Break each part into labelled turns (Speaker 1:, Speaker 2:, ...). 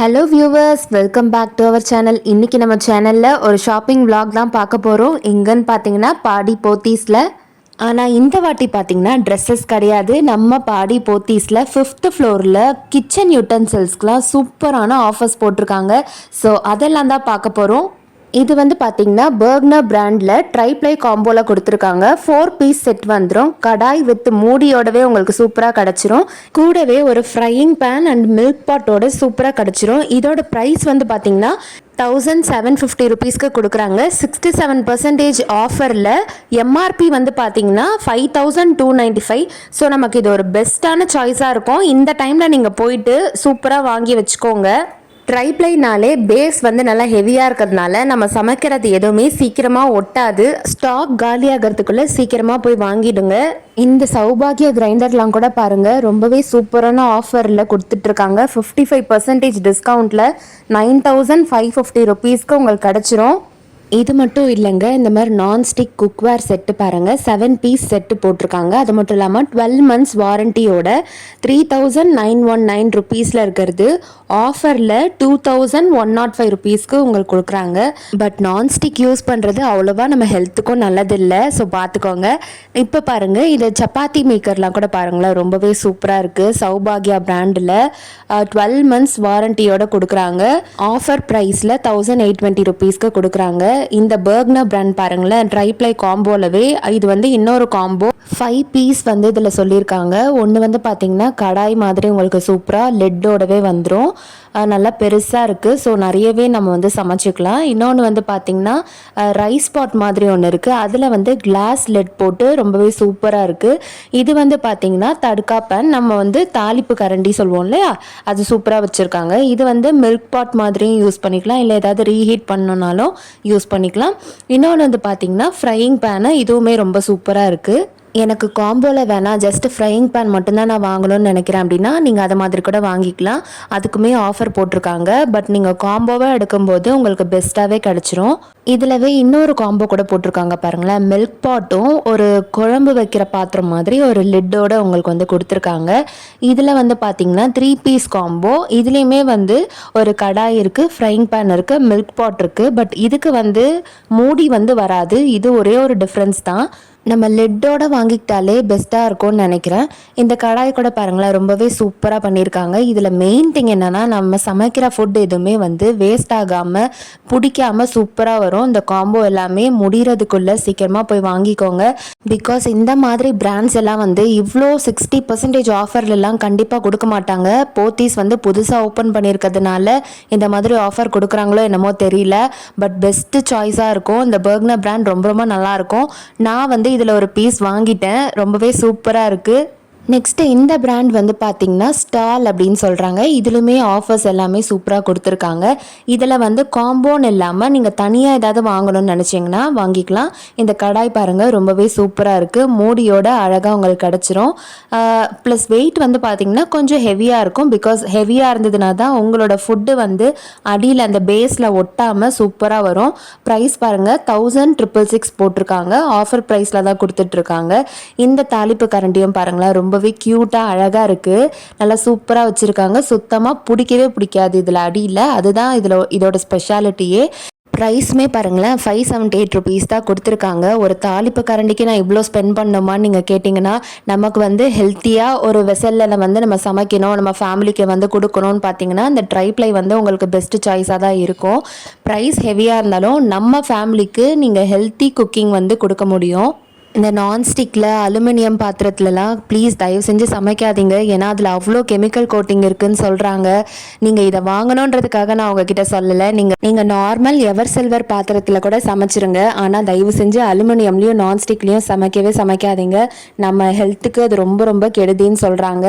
Speaker 1: Hello viewers, welcome back to our channel. இன்றைக்கி நம்ம சேனலில் ஒரு ஷாப்பிங் vlog தான் பார்க்க போகிறோம். எங்கன்னு பார்த்தீங்கன்னா பாடி போத்தீஸில். ஆனால் இந்த வாட்டி பார்த்தீங்கன்னா ட்ரெஸ்ஸஸ் கிடையாது. நம்ம பாடி போத்தீஸில் 5th ஃப்ளோரில் கிச்சன் யூட்டன்சில்ஸ்க்கெலாம் சூப்பரான ஆஃபர்ஸ் போட்டிருக்காங்க. ஸோ அதெல்லாம் தான் பார்க்க போகிறோம். இது வந்து பார்த்தீங்கன்னா பர்க்னர் பிராண்டில் ட்ரைப்ளை காம்போவில் கொடுத்துருக்காங்க. 4 பீஸ் செட் வந்துடும். கடாய் வித் மூடியோடவே உங்களுக்கு சூப்பராக கிடச்சிரும். கூடவே ஒரு ஃப்ரையிங் பேன் அண்ட் மில்க் பாட்டோட சூப்பராக கிடச்சிரும். இதோட ப்ரைஸ் வந்து பார்த்தீங்கன்னா 1750 ருபீஸ்க்கு கொடுக்குறாங்க. 67% ஆஃபரில். எம்ஆர்பி வந்து பார்த்தீங்கன்னா 5295. ஸோ நமக்கு இது ஒரு பெஸ்ட்டான சாய்ஸாக இருக்கும். இந்த டைமில் நீங்கள் போயிட்டு சூப்பராக வாங்கி வச்சுக்கோங்க. ட்ரைப்ளைனாலே பேஸ் வந்து நல்லா ஹெவியாக இருக்கிறதுனால நம்ம சமைக்கிறது எதுவுமே சீக்கிரமாக ஒட்டாது. ஸ்டாக் காலியாகிறதுக்குள்ளே சீக்கிரமாக போய் வாங்கிடுங்க. இந்த சௌபாகிய கிரைண்டர்லாம் கூட பாருங்கள், ரொம்பவே சூப்பரான ஆஃபரில் கொடுத்துட்ருக்காங்க. 55% டிஸ்கவுண்ட்டில் 9550 ருபீஸ்க்கு உங்களுக்கு கிடச்சிரும். இது மட்டும் இல்லைங்க, இந்த மாதிரி நான்ஸ்டிக் குக்வேர் செட்டு பாருங்கள், 7 பீஸ் செட்டு போட்டிருக்காங்க. அது மட்டும் இல்லாமல் 12 months வாரண்டியோட 3919 ருபீஸில் இருக்கிறது ஆஃபரில் 2105 ருபீஸ்க்கு உங்களுக்கு கொடுக்குறாங்க. பட் நான்ஸ்டிக் யூஸ் பண்ணுறது அவ்வளோவா நம்ம ஹெல்த்துக்கும் நல்லதில்லை. ஸோ பார்த்துக்கோங்க. இப்போ பாருங்கள், இது சப்பாத்தி மேக்கர்லாம் கூட பாருங்களேன், ரொம்பவே சூப்பராக இருக்குது. சௌபாகியா பிராண்டில் 12 months வாரண்டியோட கொடுக்குறாங்க. ஆஃபர் ப்ரைஸில் 1820 ருபீஸ்க்கு கொடுக்குறாங்க. இந்த பர்க்னர் பிராண்ட் பாருங்களேன், ட்ரைப்ளை காம்போலவே இது வந்து இன்னொரு காம்போ 5 பீஸ் வந்து இதில் சொல்லியிருக்காங்க. ஒன்று வந்து பார்த்தீங்கன்னா கடாய் மாதிரி உங்களுக்கு சூப்பராக லெட்டோடவே வந்துடும். நல்லா பெருசாக இருக்குது. ஸோ நிறையவே நம்ம வந்து சமைச்சிக்கலாம். இன்னொன்று வந்து பார்த்திங்கன்னா ரைஸ் பாட் மாதிரி ஒன்று இருக்குது. அதில் வந்து கிளாஸ் லெட் போட்டு ரொம்பவே சூப்பராக இருக்குது. இது வந்து பார்த்திங்கன்னா தடுக்கா பேன், நம்ம வந்து தாளிப்பு கரண்டி சொல்லுவோம் இல்லையா, அது சூப்பராக வச்சுருக்காங்க. இது வந்து மில்க் பாட் மாதிரியும் யூஸ் பண்ணிக்கலாம், இல்லை ஏதாவது ரீஹீட் பண்ணணுன்னாலும் யூஸ் பண்ணிக்கலாம். இன்னொன்று வந்து பார்த்திங்கன்னா ஃப்ரையிங் பேனு, இதுவுமே ரொம்ப சூப்பராக இருக்குது. எனக்கு காம்போவில் வேணாம், ஜஸ்ட் ஃப்ரையிங் பேன் மட்டும்தான் நான் வாங்கணும்னு நினைக்கிறேன் அப்படின்னா நீங்கள் அதை மாதிரி கூட வாங்கிக்கலாம். அதுக்குமே ஆஃபர் போட்டிருக்காங்க. பட் நீங்கள் காம்போவை எடுக்கும்போது உங்களுக்கு பெஸ்ட்டாகவே கிடச்சிரும். இதிலவே இன்னொரு காம்போ கூட போட்டிருக்காங்க பாருங்களேன், மில்க் பாட்டும் ஒரு குழம்பு வைக்கிற பாத்திரம் மாதிரி ஒரு லிட்டோட உங்களுக்கு வந்து கொடுத்துருக்காங்க. இதில் வந்து பார்த்தீங்கன்னா 3 பீஸ் காம்போ. இதுலேயுமே வந்து ஒரு கடாய் இருக்குது, ஃப்ரையிங் பேன் இருக்குது, மில்க் பாட் இருக்குது. பட் இதுக்கு வந்து மூடி வந்து வராது. இது ஒரே ஒரு டிஃப்ரென்ஸ் தான். நம்ம லெட்டோட வாங்கிக்கிட்டாலே பெஸ்ட்டாக இருக்கும்னு நினைக்கிறேன். இந்த கடாய் கூட பாருங்களேன், ரொம்பவே சூப்பராக பண்ணியிருக்காங்க. இதில் மெயின் திங் என்னென்னா, நம்ம சமைக்கிற ஃபுட் எதுவுமே வந்து வேஸ்ட் ஆகாமல் பிடிக்காமல் சூப்பராக வரும். இந்த காம்போ எல்லாமே முடிகிறதுக்குள்ளே சீக்கிரமாக போய் வாங்கிக்கோங்க. பிகாஸ் இந்த மாதிரி பிராண்ட்ஸ் எல்லாம் வந்து இவ்வளோ 60% ஆஃபர்லாம் கண்டிப்பாக கொடுக்க மாட்டாங்க. போத்தீஸ் வந்து புதுசாக ஓப்பன் பண்ணியிருக்கிறதுனால இந்த மாதிரி ஆஃபர் கொடுக்குறாங்களோ என்னமோ தெரியல. பட் பெஸ்ட்டு சாய்ஸாக இருக்கும். இந்த பர்க்னர் பிராண்ட் ரொம்ப ரொம்ப நல்லாயிருக்கும். நான் வந்து இதில் ஒரு பீஸ் வாங்கிட்டேன். ரொம்பவே சூப்பராக இருக்குது. நெக்ஸ்ட்டு இந்த பிராண்ட் வந்து பார்த்திங்கன்னா ஸ்டால் அப்படின்னு சொல்கிறாங்க. இதுலையுமே ஆஃபர்ஸ் எல்லாமே சூப்பராக கொடுத்துருக்காங்க. இதில் வந்து காம்போன்னு இல்லாமல் நீங்கள் தனியாக ஏதாவது வாங்கணும்னு நினச்சிங்கன்னா வாங்கிக்கலாம். இந்த கடாய் பாருங்கள், ரொம்பவே சூப்பராக இருக்குது. மூடியோட அழகாக உங்களுக்கு கிடச்சிரும். ப்ளஸ் வெயிட் வந்து பார்த்திங்கன்னா கொஞ்சம் ஹெவியாக இருக்கும். பிகாஸ் ஹெவியாக இருந்ததுனா தான் உங்களோட ஃபுட்டு வந்து அடியில் அந்த பேஸில் ஒட்டாமல் சூப்பராக வரும். ப்ரைஸ் பாருங்கள், 1666 போட்டிருக்காங்க. ஆஃபர் ப்ரைஸில் தான் கொடுத்துட்ருக்காங்க. இந்த தாளிப்பு கரண்டியும் பாருங்களேன், ரொம்ப கியூட்டாக அழகாக இருக்குது. நல்லா சூப்பராக வச்சுருக்காங்க. சுத்தமாக பிடிக்கவே பிடிக்காது இதில் அடியில். அதுதான் இதோட ஸ்பெஷாலிட்டியே. ப்ரைஸுமே பாருங்களேன், 578 ருபீஸ் தான் கொடுத்துருக்காங்க. ஒரு தாளிப்பு கரண்டிக்கு நான் இவ்வளோ ஸ்பெண்ட் பண்ணோமான்னு நீங்கள் கேட்டிங்கன்னா, நமக்கு வந்து ஹெல்த்தியாக ஒரு வெசலில் வந்து நம்ம சமைக்கணும், நம்ம ஃபேமிலிக்கு வந்து கொடுக்கணும்னு பார்த்தீங்கன்னா இந்த ட்ரைப்ளை வந்து உங்களுக்கு பெஸ்ட்டு சாய்ஸாக தான் இருக்கும். ப்ரைஸ் ஹெவியாக இருந்தாலும் நம்ம ஃபேமிலிக்கு நீங்கள் ஹெல்த்தி குக்கிங் வந்து கொடுக்க முடியும். இந்த நான்ஸ்டிக்கில் அலுமினியம் பாத்திரத்துலலாம் ப்ளீஸ் தயவு செஞ்சு சமைக்காதீங்க. ஏன்னா அதில் அவ்வளோ கெமிக்கல் கோட்டிங் இருக்குதுன்னு சொல்கிறாங்க. நீங்கள் இதை வாங்கணுன்றதுக்காக நான் உங்ககிட்ட சொல்லலை. நீங்கள் நார்மல் எவர் சில்வர் பாத்திரத்தில் கூட சமைச்சிருங்க. ஆனால் தயவு செஞ்சு அலுமினியம்லேயும் நான்ஸ்டிக்லேயும் சமைக்காதீங்க. நம்ம ஹெல்த்துக்கு அது ரொம்ப ரொம்ப கெடுதின்னு சொல்கிறாங்க.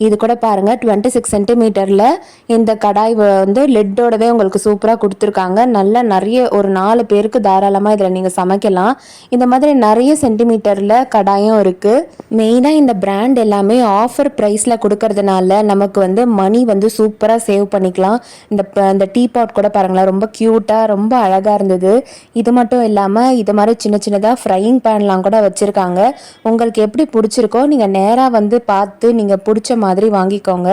Speaker 1: இது கூட பாருங்கள், 26 சென்டிமீட்டரில் இந்த கடாய் வந்து லெட்டோடவே உங்களுக்கு சூப்பராக கொடுத்துருக்காங்க. நிறைய ஒரு 4 பேருக்கு தாராளமாக இதில் நீங்கள் சமைக்கலாம். இந்த மாதிரி நிறைய சென்டிமீட்டரில் கடாயும் இருக்குது. மெயினாக இந்த பிராண்ட் எல்லாமே ஆஃபர் ப்ரைஸில் கொடுக்கறதுனால நமக்கு வந்து மணி வந்து சூப்பராக சேவ் பண்ணிக்கலாம். இந்த டீ பாட் கூட பாருங்களேன், ரொம்ப க்யூட்டாக ரொம்ப அழகாக இருந்தது. இது மட்டும் இல்லாமல் இது மாதிரி சின்ன சின்னதாக ஃப்ரையிங் பேன்லாம் கூட வச்சுருக்காங்க. உங்களுக்கு எப்படி பிடிச்சிருக்கோ நீங்கள் நேராக வந்து பார்த்து நீங்கள் பிடிச்ச மாதிரி வாங்கிக்கோங்க.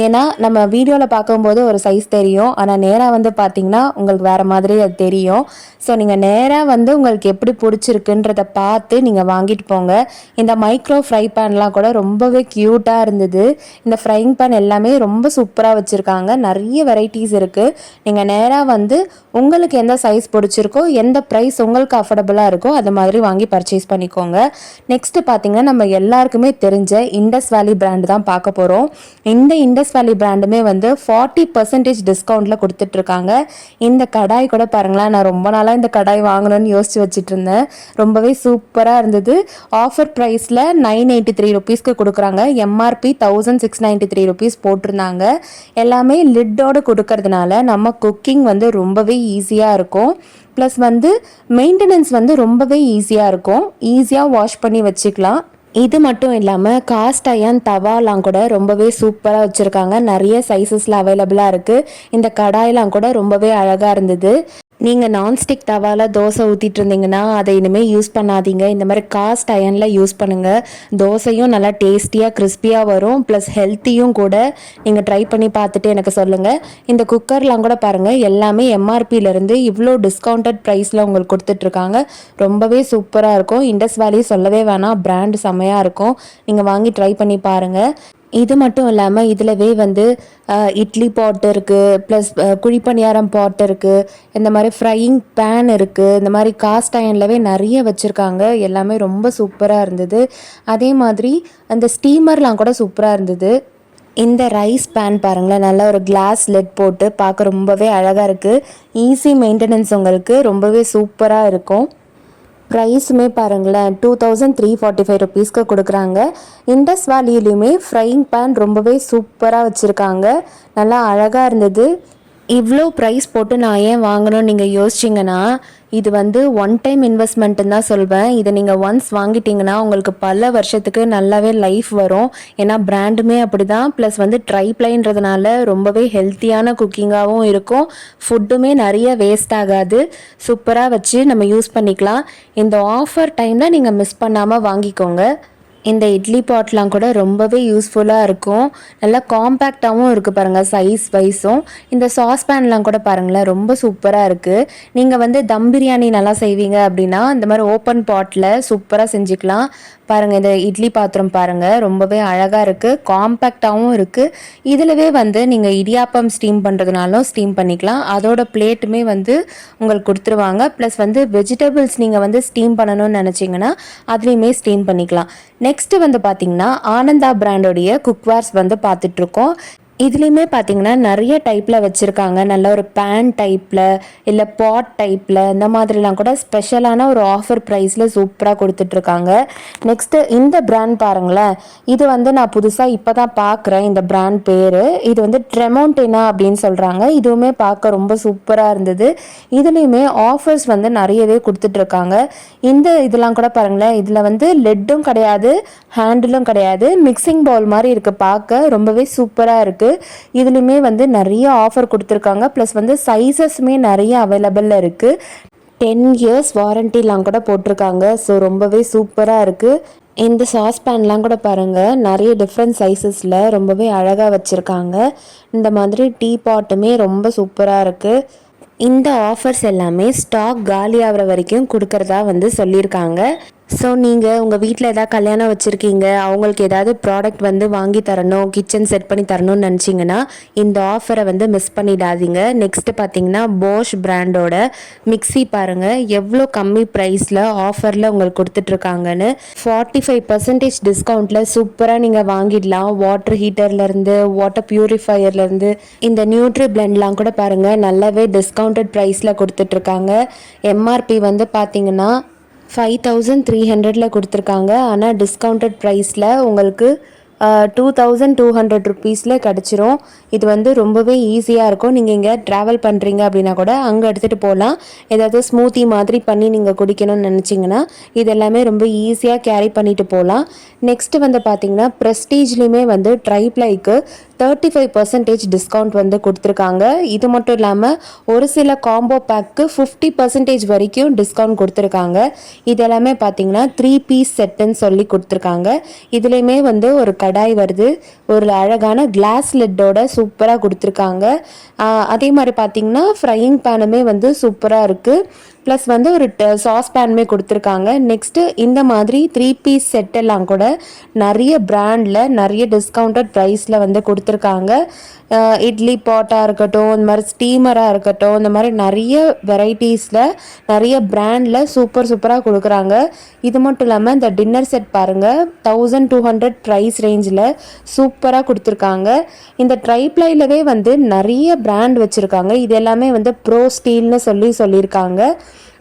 Speaker 1: ஏன்னா நம்ம வீடியோவில் பார்க்கும்போது ஒரு சைஸ் தெரியும், ஆனால் நேராக வந்து பார்த்தீங்கன்னா உங்களுக்கு வேறு மாதிரி அது தெரியும். ஸோ நீங்கள் நேராக வந்து உங்களுக்கு எப்படி பிடிச்சிருக்குன்றத பார்த்து நீங்கள் வாங்கிட்டு போங்க. இந்த மைக்ரோ ஃப்ரை பேன்லாம் கூட ரொம்பவே க்யூட்டாக இருந்தது. இந்த ஃப்ரைங் பேன் எல்லாமே ரொம்ப சூப்பராக வச்சுருக்காங்க. நிறைய வெரைட்டிஸ் இருக்குது. நீங்கள் நேராக வந்து உங்களுக்கு எந்த சைஸ் பிடிச்சிருக்கோ, எந்த ப்ரைஸ் உங்களுக்கு அஃபோர்டபுளாக இருக்கோ அது மாதிரி வாங்கி பர்ச்சேஸ் பண்ணிக்கோங்க. நெக்ஸ்ட்டு பார்த்தீங்கன்னா நம்ம எல்லாருக்குமே தெரிஞ்ச இண்டஸ் வேலி பிராண்டு தான் பார்க்க போகிறோம். இந்த இண்டஸ் வேலி பிராண்டுமே வந்து 40% டிஸ்கவுண்ட்டில் கொடுத்துட்ருக்காங்க. இந்த கடாய் கூட பாருங்களேன், நான் ரொம்ப நாளாக இந்த கடாய் வாங்கணும்னு யோசிச்சு வச்சுட்டு இருந்தேன். ரொம்பவே சூப்பராக இருந்தது. ஆஃபர் ப்ரைஸில் 983 ருபீஸ்க்கு கொடுக்குறாங்க. எம்ஆர்பி 1693 ருபீஸ் போட்டிருந்தாங்க. எல்லாமே லிட்டோடு கொடுக்கறதுனால நம்ம குக்கிங் வந்து ரொம்பவே ஈஸியாக இருக்கும். ப்ளஸ் வந்து மெயின்டெனன்ஸ் வந்து ரொம்பவே ஈஸியாக இருக்கும். ஈஸியாக வாஷ் பண்ணி வச்சுக்கலாம். இது மட்டும் இல்லாமல் காஸ்ட் அயர்ன் தவாலாம் கூட ரொம்பவே சூப்பராக வச்சுருக்காங்க. நிறைய சைஸஸில் அவைலபிளாக இருக்குது. இந்த கடாயெலாம் கூட ரொம்பவே அழகாக இருந்தது. நீங்கள் நான்ஸ்டிக் தவாவில் தோசை ஊற்றிட்டு இருந்தீங்கன்னா அதை இனிமேல் யூஸ் பண்ணாதீங்க. இந்த மாதிரி காஸ்ட் அயர்னில் யூஸ் பண்ணுங்கள். தோசையும் நல்லா டேஸ்டியாக கிறிஸ்பியாக வரும். ப்ளஸ் ஹெல்த்தியும் கூட. நீங்கள் ட்ரை பண்ணி பார்த்துட்டு எனக்கு சொல்லுங்கள். இந்த குக்கர்லாம் கூட பாருங்கள், எல்லாமே எம்ஆர்பியிலேருந்து இவ்வளோ டிஸ்கவுண்டட் ப்ரைஸில் உங்களுக்கு கொடுத்துட்ருக்காங்க. ரொம்பவே சூப்பராக இருக்கும். இண்டஸ் வேலி சொல்லவே வேணாம், பிராண்டு செம்மையாக இருக்கும். நீங்கள் வாங்கி ட்ரை பண்ணி பாருங்கள். இது மட்டும் இல்லாமல் இதிலவே வந்து இட்லி பாட் இருக்குது, ப்ளஸ் குழிப்பணியாரம் பாட் இருக்குது, இந்த மாதிரி ஃப்ரையிங் பேன் இருக்குது. இந்த மாதிரி காஸ்ட் அயர்ன்லவே நிறைய வச்சுருக்காங்க. எல்லாமே ரொம்ப சூப்பராக இருந்தது. அதே மாதிரி அந்த ஸ்டீமர்லாம் கூட சூப்பராக இருந்தது. இந்த ரைஸ் பேன் பாருங்களேன், நல்ல ஒரு கிளாஸ் லெட் போட்டு பார்க்க ரொம்பவே அழகாக இருக்குது. ஈஸி மெயின்டெனன்ஸ் உங்களுக்கு ரொம்பவே சூப்பராக இருக்கும். ப்ரைஸுமே பாருங்களேன், 2345 ருபீஸ்க்கு கொடுக்குறாங்க. இண்டஸ் வேலியிலையுமே ஃப்ரையிங் பேன் ரொம்பவே சூப்பராக வச்சுருக்காங்க. நல்லா அழகாக இருந்தது. இவ்வளோ ப்ரைஸ் போட்டு நான் ஏன் வாங்கணும்னு நீங்கள் யோசிச்சிங்கன்னா, இது வந்து ஒன் டைம் இன்வெஸ்ட்மெண்ட்டுன்னு தான் சொல்வேன். இதை நீங்கள் ஒன்ஸ் வாங்கிட்டீங்கன்னா உங்களுக்கு பல வருஷத்துக்கு நல்லாவே லைஃப் வரும். ஏன்னா பிராண்டுமே அப்படி தான். ப்ளஸ் வந்து ட்ரைப்ளைன்றதுனால ரொம்பவே ஹெல்த்தியான குக்கிங்காகவும் இருக்கும். ஃபுட்டுமே நிறைய வேஸ்ட் ஆகாது. சூப்பராக வச்சு நம்ம யூஸ் பண்ணிக்கலாம். இந்த ஆஃபர் டைமில் நீங்கள் மிஸ் பண்ணாமல் வாங்கிக்கோங்க. இந்த இட்லி பாட்லாம் கூட ரொம்பவே யூஸ்ஃபுல்லாக இருக்கும். நல்லா காம்பேக்டாகவும் இருக்குது பாருங்கள், சைஸ் வைஸும். இந்த சாஸ்பேன்லாம் கூட பாருங்களேன், ரொம்ப சூப்பராக இருக்குது. நீங்கள் வந்து தம் பிரியாணி நல்லா செய்வீங்க அப்படின்னா இந்த மாதிரி ஓப்பன் பாட்டில் சூப்பராக செஞ்சுக்கலாம். பாருங்கள், இந்த இட்லி பாத்திரம் பாருங்கள், ரொம்பவே அழகாக இருக்குது. காம்பேக்டாகவும் இருக்குது. இதிலவே வந்து நீங்கள் இடியாப்பம் ஸ்டீம் பண்ணுறதுனாலும் ஸ்டீம் பண்ணிக்கலாம். அதோட பிளேட்டுமே வந்து உங்களுக்கு கொடுத்துருவாங்க. ப்ளஸ் வந்து வெஜிடபிள்ஸ் நீங்கள் வந்து ஸ்டீம் பண்ணணும்னு நினச்சிங்கன்னா அதுலேயுமே ஸ்டீம் பண்ணிக்கலாம். நெக்ஸ்ட்டு வந்து பார்த்திங்கன்னா ஆனந்தா பிராண்டோடைய குக்வேர்ஸ் வந்து பார்த்துட்ருக்கோம். இதுலேயுமே பார்த்தீங்கன்னா நிறைய டைப்பில் வச்சுருக்காங்க. நல்ல ஒரு பேன் டைப்பில், இல்லை பாட் டைப்பில், இந்த மாதிரிலாம் கூட ஸ்பெஷலான ஒரு ஆஃபர் ப்ரைஸில் சூப்பராக கொடுத்துட்ருக்காங்க. நெக்ஸ்ட்டு இந்த பிராண்ட் பாருங்களேன், இது வந்து நான் புதுசாக இப்போ தான் பார்க்குறேன். இந்த பிராண்ட் பேர் இது வந்து ட்ரெமோண்டினா அப்படின்னு சொல்கிறாங்க. இதுவுமே பார்க்க ரொம்ப சூப்பராக இருந்தது. இதுலேயுமே ஆஃபர்ஸ் வந்து நிறையவே கொடுத்துட்ருக்காங்க. இந்த இதெல்லாம் கூட பாருங்களேன், இதில் வந்து லெட்டும் கிடையாது, ஹேண்டிலும் கிடையாது, மிக்சிங் பவுல் மாதிரி இருக்குது. பார்க்க ரொம்பவே சூப்பராக இருக்குது. இதுலையுமே வந்து நிறைய ஆஃபர் கொடுத்துருக்காங்க. ப்ளஸ் வந்து சைஸஸுமே நிறைய அவைலபிளில் இருக்குது. 10 இயர்ஸ் வாரண்டிலாம் கூட போட்டிருக்காங்க. ஸோ ரொம்பவே சூப்பராக இருக்குது. இந்த சாஸ்பேன்லாம் கூட பாருங்கள், நிறைய டிஃப்ரெண்ட் சைஸஸில் ரொம்பவே அழகாக வச்சுருக்காங்க. இந்த மாதிரி டீ பாட்டுமே ரொம்ப சூப்பராக இருக்குது. இந்த ஆஃபர்ஸ் எல்லாமே ஸ்டாக் காலி ஆகிற வரைக்கும் கொடுக்கறதா வந்து சொல்லியிருக்காங்க. ஸோ நீங்கள் உங்கள் வீட்டில் ஏதாவது கல்யாணம் வச்சுருக்கீங்க, அவங்களுக்கு ஏதாவது ப்ராடக்ட் வந்து வாங்கி தரணும், கிச்சன் செட் பண்ணி தரணும்னு நினச்சிங்கன்னா இந்த ஆஃபரை வந்து மிஸ் பண்ணிடாதீங்க. நெக்ஸ்ட்டு பார்த்தீங்கன்னா போஷ் பிராண்டோட மிக்ஸி பாருங்கள், எவ்வளோ கம்மி ப்ரைஸில் ஆஃபரில் உங்களுக்கு கொடுத்துட்ருக்காங்கன்னு. 45% டிஸ்கவுண்ட்டில் சூப்பராக நீங்கள் வாங்கிடலாம். வாட்டர் ஹீட்டர்லேருந்து, வாட்டர் ப்யூரிஃபையர்லேருந்து, இந்த நியூட்ரி பிளெண்ட்லாம் கூட பாருங்கள் நல்லாவே டிஸ்கவுண்டட் ப்ரைஸில் கொடுத்துட்ருக்காங்க. எம்ஆர்பி வந்து பார்த்தீங்கன்னா 5300 கொடுத்துருக்காங்க. ஆனால் டிஸ்கவுண்டட் ப்ரைஸில் உங்களுக்கு ₹2200 கிடச்சிரும். இது வந்து ரொம்பவே ஈஸியாக இருக்கும். நீங்கள் இங்கே ட்ராவல் பண்ணுறீங்க அப்படின்னா கூட அங்கே எடுத்துகிட்டு போகலாம். ஏதாவது ஸ்மூத்தி மாதிரி பண்ணி நீங்கள் குடிக்கணும்னு நினச்சிங்கன்னா இது எல்லாமே ரொம்ப ஈஸியாக கேரி பண்ணிட்டு போகலாம். நெக்ஸ்ட்டு வந்து பார்த்திங்கன்னா ப்ரெஸ்டீஜ்லேயுமே வந்து ட்ரைப்ளைக்கு 35% டிஸ்கவுண்ட் வந்து கொடுத்துருக்காங்க. இது மட்டும் இல்லாமல் ஒரு சில காம்போ பேக்கு 50% வரைக்கும் டிஸ்கவுண்ட் கொடுத்துருக்காங்க. இது எல்லாமே பார்த்தீங்கன்னா 3 பீஸ் செட்டுன்னு சொல்லி கொடுத்துருக்காங்க. இதுலேயுமே வந்து ஒரு கடாய் வருது, ஒரு அழகான கிளாஸ் லிட்டோட சூப்பராக கொடுத்துருக்காங்க. அதே மாதிரி பார்த்தீங்கன்னா ஃப்ரையிங் பேனுமே வந்து சூப்பராக இருக்குது. ப்ளஸ் வந்து ஒரு சாஸ் பேனுமே கொடுத்துருக்காங்க. நெக்ஸ்ட்டு இந்த மாதிரி 3 பீஸ் செட்டெல்லாம் கூட நிறைய பிராண்டில் நிறைய டிஸ்கவுண்டட் ப்ரைஸில் வந்து கொடுத்துருக்காங்க. இட்லி பாட்டாக இருக்கட்டும், இந்த மாதிரி ஸ்டீமராக இருக்கட்டும், இந்த மாதிரி நிறைய வெரைட்டிஸில் நிறைய பிராண்டில் சூப்பராக கொடுக்குறாங்க. இது மட்டும் இல்லாமல் இந்த டின்னர் செட் பாருங்கள், 1200 ப்ரைஸ் ரேஞ்சில் சூப்பராக கொடுத்துருக்காங்க. இந்த ட்ரைப்ளைலவே வந்து நிறைய பிராண்ட் வச்சுருக்காங்க. இது எல்லாமே வந்து ப்ரோ ஸ்டீல்னு சொல்லியிருக்காங்க.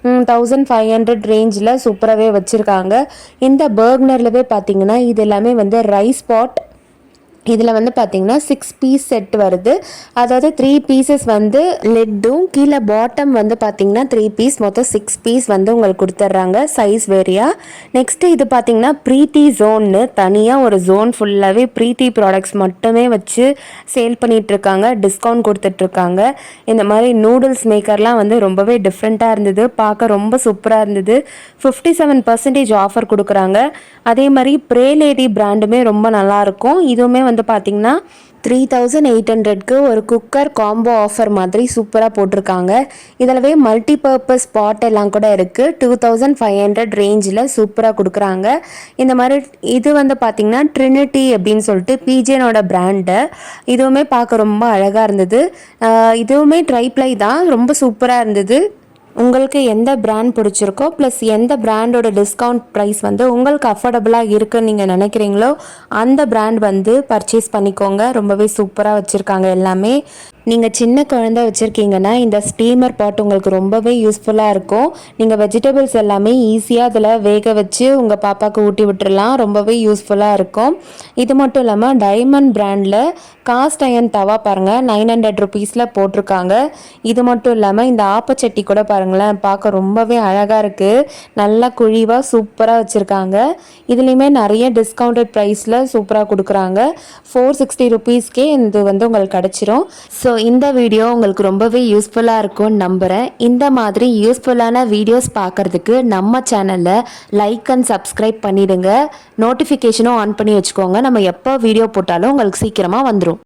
Speaker 1: 1500 ரேஞ்சில் சூப்பராகவே வச்சுருக்காங்க. இந்த பர்க்னர்லவே பார்த்தீங்கன்னா இது எல்லாமே வந்து ரைஸ் பாட். இதில் வந்து பார்த்திங்கன்னா 6 பீஸ் செட் வருது. அதாவது 3 பீசஸ் வந்து லெட்டும் கீழே பாட்டம் வந்து பார்த்திங்கன்னா 3 பீஸ், மொத்தம் 6 பீஸ் வந்து உங்களுக்கு கொடுத்துட்றாங்க சைஸ் வேரியா. நெக்ஸ்ட்டு இது பார்த்திங்கன்னா ப்ரீத்தி ஜோன்னு தனியாக ஒரு ஜோன் ஃபுல்லாகவே ப்ரீத்தி ப்ராடக்ட்ஸ் மட்டுமே வச்சு சேல் பண்ணிகிட்ருக்காங்க, டிஸ்கவுண்ட் கொடுத்துட்ருக்காங்க. இந்த மாதிரி நூடுல்ஸ் மேக்கர்லாம் வந்து ரொம்பவே டிஃப்ரெண்ட்டாக இருந்தது, பார்க்க ரொம்ப சூப்பராக இருந்தது. 57% ஆஃபர் கொடுக்குறாங்க. அதே மாதிரி ப்ரே லேடி பிராண்டுமே ரொம்ப நல்லாயிருக்கும். இதுவுமே வந்து பார்த்தீங்கன்னா 3800க்கு ஒரு குக்கர் காம்போ ஆஃபர் மாதிரி சூப்பராக போட்டிருக்காங்க. இதிலவே மல்டி பர்பஸ் பாட் எல்லாம் கூட இருக்குது. 2500 ரேஞ்சில் சூப்பராக கொடுக்குறாங்க. இந்த மாதிரி இது வந்து பார்த்திங்கன்னா ட்ரினிட்டி அப்படின்னு சொல்லிட்டு பிஜேனோட பிராண்டு. இதுவுமே பார்க்க ரொம்ப அழகாக இருந்தது. இதுவுமே ட்ரைப்ளை தான், ரொம்ப சூப்பராக இருந்தது. உங்களுக்கு எந்த பிராண்ட் பிடிச்சிருக்கோ ப்ளஸ் எந்த பிராண்டோட டிஸ்கவுண்ட் ப்ரைஸ் வந்து உங்களுக்கு அஃபோர்டபுளாக இருக்குன்னு நீங்கள் நினைக்கிறீங்களோ அந்த பிராண்ட் வந்து பர்ச்சேஸ் பண்ணிக்கோங்க. ரொம்பவே சூப்பராக வச்சுருக்காங்க எல்லாமே. நீங்கள் சின்ன குழந்தை வச்சுருக்கீங்கன்னா இந்த ஸ்டீமர் பாட் உங்களுக்கு ரொம்பவே யூஸ்ஃபுல்லாக இருக்கும். நீங்கள் வெஜிடபிள்ஸ் எல்லாமே ஈஸியாக அதில் வேக வச்சு உங்கள் பாப்பாவுக்கு ஊட்டி விட்டுறலாம். ரொம்பவே யூஸ்ஃபுல்லாக இருக்கும். இது மட்டும் இல்லாமல் டைமண்ட் பிராண்டில் காஸ்ட் அயன் தவா பாருங்கள், 900 ருபீஸில் போட்டிருக்காங்க. இது மட்டும் இல்லாமல் இந்த ஆப்பச்சட்டி கூட பாருங்களேன், பார்க்க ரொம்பவே அழகாக இருக்குது. நல்லா குழிவாக சூப்பராக வச்சுருக்காங்க. இதுலேயுமே நிறைய டிஸ்கவுண்டட் ப்ரைஸில் சூப்பராக கொடுக்குறாங்க. 460 ருபீஸ்க்கே இது வந்து உங்களுக்கு கிடச்சிரும். ஸோ இந்த வீடியோ உங்களுக்கு ரொம்பவே யூஸ்ஃபுல்லாக இருக்கும்னு நம்புகிறேன். இந்த மாதிரி யூஸ்ஃபுல்லான வீடியோஸ் பார்க்குறதுக்கு நம்ம சேனலை லைக் அண்ட் சப்ஸ்கிரைப் பண்ணிவிடுங்க. நோட்டிஃபிகேஷனும் ஆன் பண்ணி வச்சுக்கோங்க. நம்ம எப்போ வீடியோ போட்டாலும் உங்களுக்கு சீக்கிரமாக வந்துடும்.